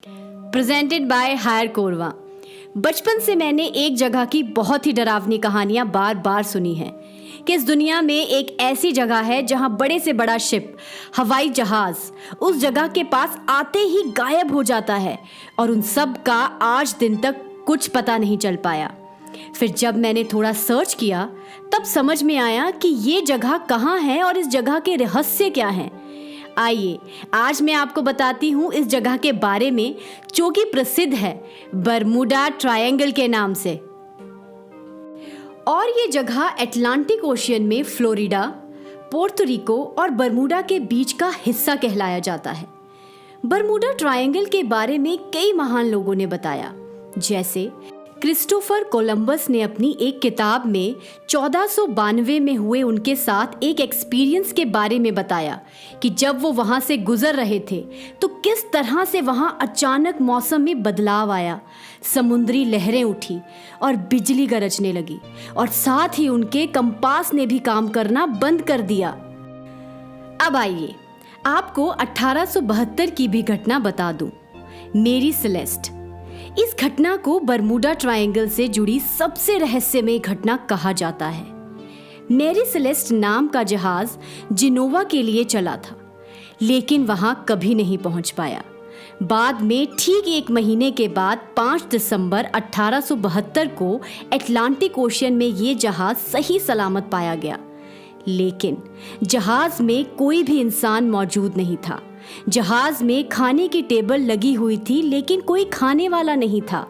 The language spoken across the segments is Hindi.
Presented by higher Korwa. बचपन से मैंने एक जगह की बहुत ही डरावनी कहानियां बार बार सुनी हैं कि इस दुनिया में एक ऐसी जगह है जहां बड़े से बड़ा शिप, हवाई जहाज उस जगह के पास आते ही गायब हो जाता है और उन सब का आज दिन तक कुछ पता नहीं चल पाया। फिर जब मैंने थोड़ा सर्च किया तब समझ में आया कि ये जगह कहाँ है और इस जगह के रहस्य क्या हैं। आइए आज मैं आपको बताती हूँ इस जगह के बारे में जो कि प्रसिद्ध है बरमूडा ट्रायंगल के नाम से। और ये जगह अटलांटिक ओशियन में फ्लोरिडा, पोर्तो रिको और बरमूडा के बीच का हिस्सा कहलाया जाता है। बरमूडा ट्रायंगल के बारे में कई महान लोगों ने बताया, जैसे क्रिस्टोफर कोलंबस ने अपनी एक किताब में 1492 में हुए उनके साथ एक एक्सपीरियंस के बारे में बताया कि जब वो वहाँ से गुजर रहे थे तो किस तरह से वहाँ अचानक मौसम में बदलाव आया, समुद्री लहरें उठी और बिजली गरजने लगी और साथ ही उनके कंपास ने भी काम करना बंद कर दिया। अब आइए आपको 1872 की भी घटना बता दूं। मेरी सेलेस्ट, इस घटना को बरमूडा ट्रायंगल से जुड़ी सबसे रहस्यमय घटना कहा जाता है। मैरी सेलेस्ट नाम का जहाज जिनोवा के लिए चला था, लेकिन वहां कभी नहीं पहुंच पाया। बाद में ठीक एक महीने के बाद 5 दिसंबर 1872 को अटलांटिक ओशियन में ये जहाज सही सलामत पाया गया, लेकिन जहाज में कोई भी इंसान मौजूद नहीं था। जहाज में खाने की टेबल लगी हुई थी, लेकिन कोई खाने वाला नहीं था।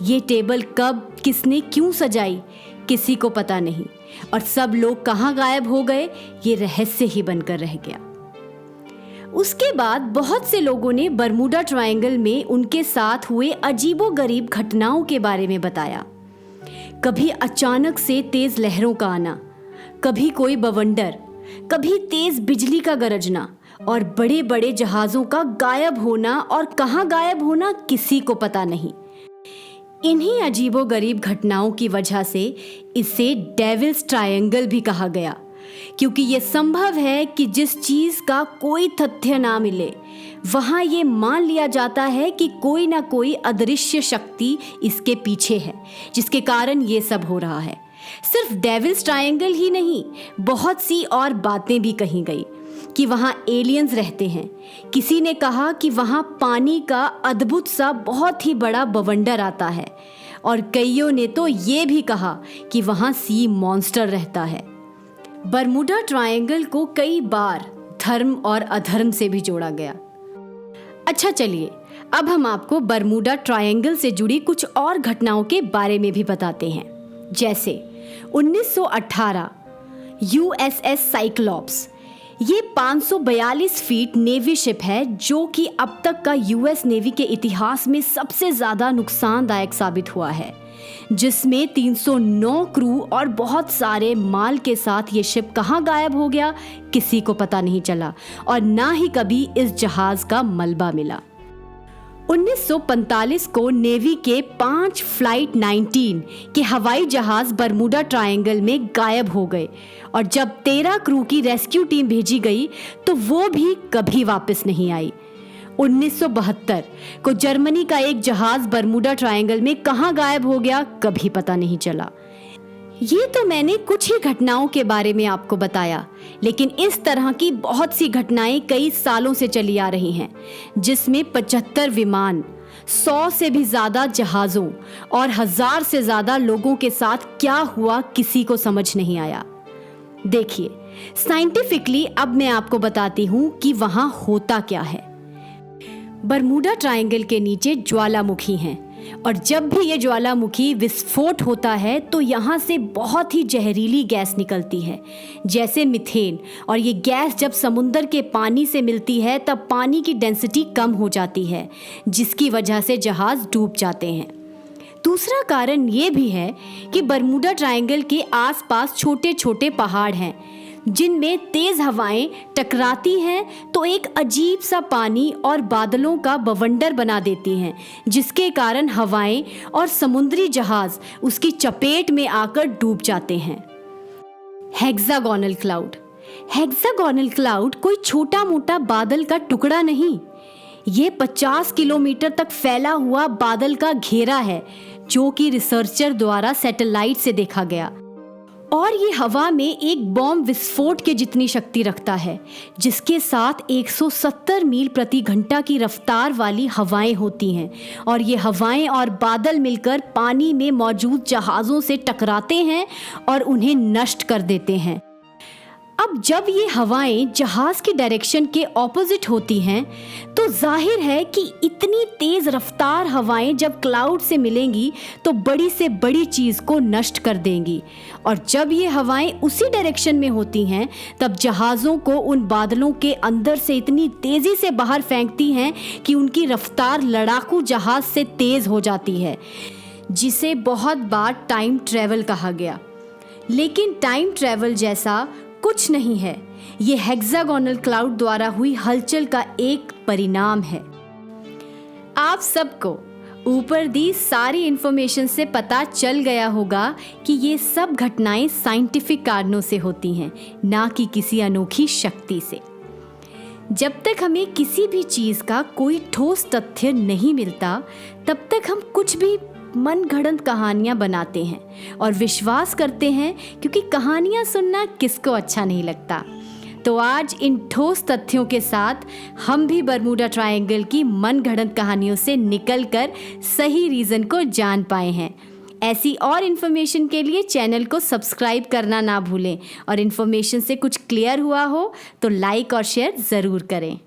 ये टेबल कब, किसने, क्यों सजाई, किसी को पता नहीं, और सब लोग कहाँ गायब हो गए ये रहस्य ही बनकर रह गया। उसके बाद बहुत से लोगों ने बरमूडा ट्रायंगल में उनके साथ हुए अजीबोगरीब घटनाओं के बारे में बताया। कभी अचानक से तेज लहरों का आना, कभी कोई बवंडर, कभी तेज बिजली का गरजना और बड़े बड़े जहाज़ों का गायब होना, और कहाँ गायब होना किसी को पता नहीं। इन्हीं अजीबोगरीब घटनाओं की वजह से इसे डेविल्स ट्रायंगल भी कहा गया, क्योंकि ये संभव है कि जिस चीज़ का कोई तथ्य ना मिले वहाँ ये मान लिया जाता है कि कोई ना कोई अदृश्य शक्ति इसके पीछे है, जिसके कारण ये सब हो रहा है। सिर्फ डेविल्स ट्रायंगल ही नहीं, बहुत सी और बातें भी कही गई कि वहाँ एलियंस रहते हैं। किसी ने कहा कि वहाँ पानी का अद्भुत सा बहुत ही बड़ा बवंडर आता है, और कईयों ने तो ये भी कहा कि वहाँ सी मॉन्स्टर रहता है। बरमूडा ट्रायंगल को कई बार धर्म और अधर्म से भी जोड़ा गया। अच्छा चलिए अब हम आपको बरमूडा ट्रायंगल से जुड़ी कुछ और घटनाओं के बारे में भी बताते हैं। जैसे 1918 USS साइक्लॉप्स, ये 542 फीट नेवी शिप है जो कि अब तक का US नेवी के इतिहास में सबसे ज़्यादा नुकसानदायक साबित हुआ है, जिसमें 309 क्रू और बहुत सारे माल के साथ ये शिप कहाँ गायब हो गया किसी को पता नहीं चला, और ना ही कभी इस जहाज़ का मलबा मिला। 1945 को नेवी के 5 फ्लाइट 19 के हवाई जहाज बरमूडा ट्रायंगल में गायब हो गए, और जब 13 क्रू की रेस्क्यू टीम भेजी गई तो वो भी कभी वापस नहीं आई। 1972 को जर्मनी का एक जहाज बरमूडा ट्रायंगल में कहाँ गायब हो गया कभी पता नहीं चला। ये तो मैंने कुछ ही घटनाओं के बारे में आपको बताया, लेकिन इस तरह की बहुत सी घटनाएं कई सालों से चली आ रही हैं, जिसमें 75 विमान, 100 से भी ज़्यादा जहाज़ों और 1000 से ज़्यादा लोगों के साथ क्या हुआ किसी को समझ नहीं आया। देखिए साइंटिफिकली अब मैं आपको बताती हूँ कि वहाँ होता क्या है। बरमूडा ट्रायंगल के नीचे ज्वालामुखी हैं, और जब भी ये ज्वालामुखी विस्फोट होता है तो यहाँ से बहुत ही जहरीली गैस निकलती है, जैसे मीथेन, और ये गैस जब समुद्र के पानी से मिलती है तब पानी की डेंसिटी कम हो जाती है, जिसकी वजह से जहाज़ डूब जाते हैं। दूसरा कारण ये भी है कि बरमूडा ट्रायंगल के आसपास छोटे छोटे पहाड़ हैं, जिनमें तेज हवाएं टकराती हैं तो एक अजीब सा पानी और बादलों का बवंडर बना देती हैं, जिसके कारण हवाएं और समुद्री जहाज उसकी चपेट में आकर डूब जाते हैं। हेक्सागोनल क्लाउड, हेक्सागोनल क्लाउड कोई छोटा मोटा बादल का टुकड़ा नहीं, ये 50 किलोमीटर तक फैला हुआ बादल का घेरा है, जो कि रिसर्चर द्वारा सैटेलाइट से देखा गया। और ये हवा में एक बॉम्ब विस्फोट के जितनी शक्ति रखता है, जिसके साथ 170 मील प्रति घंटा की रफ्तार वाली हवाएं होती हैं। और ये हवाएं और बादल मिलकर पानी में मौजूद जहाज़ों से टकराते हैं और उन्हें नष्ट कर देते हैं। अब जब ये हवाएं जहाज की डायरेक्शन के ऑपोजिट होती हैं, तो जाहिर है कि इतनी तेज रफ्तार हवाएं जब क्लाउड से मिलेंगी तो बड़ी से बड़ी चीज को नष्ट कर देंगी। और जब ये हवाएं उसी डायरेक्शन में होती हैं, तब जहाज़ों को उन बादलों के अंदर से इतनी तेजी से बाहर फेंकती हैं कि उनकी रफ्तार लड़ाकू जहाज से तेज हो जाती है, जिसे बहुत बार टाइम ट्रैवल कहा गया। लेकिन टाइम ट्रैवल जैसा कुछ नहीं है, ये हेक्सागोनल क्लाउड द्वारा हुई हलचल का एक परिणाम है। आप सबको ऊपर दी सारी इंफॉर्मेशन से पता चल गया होगा कि ये सब घटनाएं साइंटिफिक कारणों से होती हैं, ना कि किसी अनोखी शक्ति से। जब तक हमें किसी भी चीज़ का कोई ठोस तथ्य नहीं मिलता, तब तक हम कुछ भी मनगढ़ंत कहानियाँ बनाते हैं और विश्वास करते हैं, क्योंकि कहानियाँ सुनना किसको अच्छा नहीं लगता। तो आज इन ठोस तथ्यों के साथ हम भी बरमूडा ट्रायंगल की मनगढ़ंत कहानियों से निकलकर सही रीज़न को जान पाए हैं। ऐसी और इन्फॉर्मेशन के लिए चैनल को सब्सक्राइब करना ना भूलें, और इन्फॉर्मेशन से कुछ क्लियर हुआ हो तो लाइक और शेयर ज़रूर करें।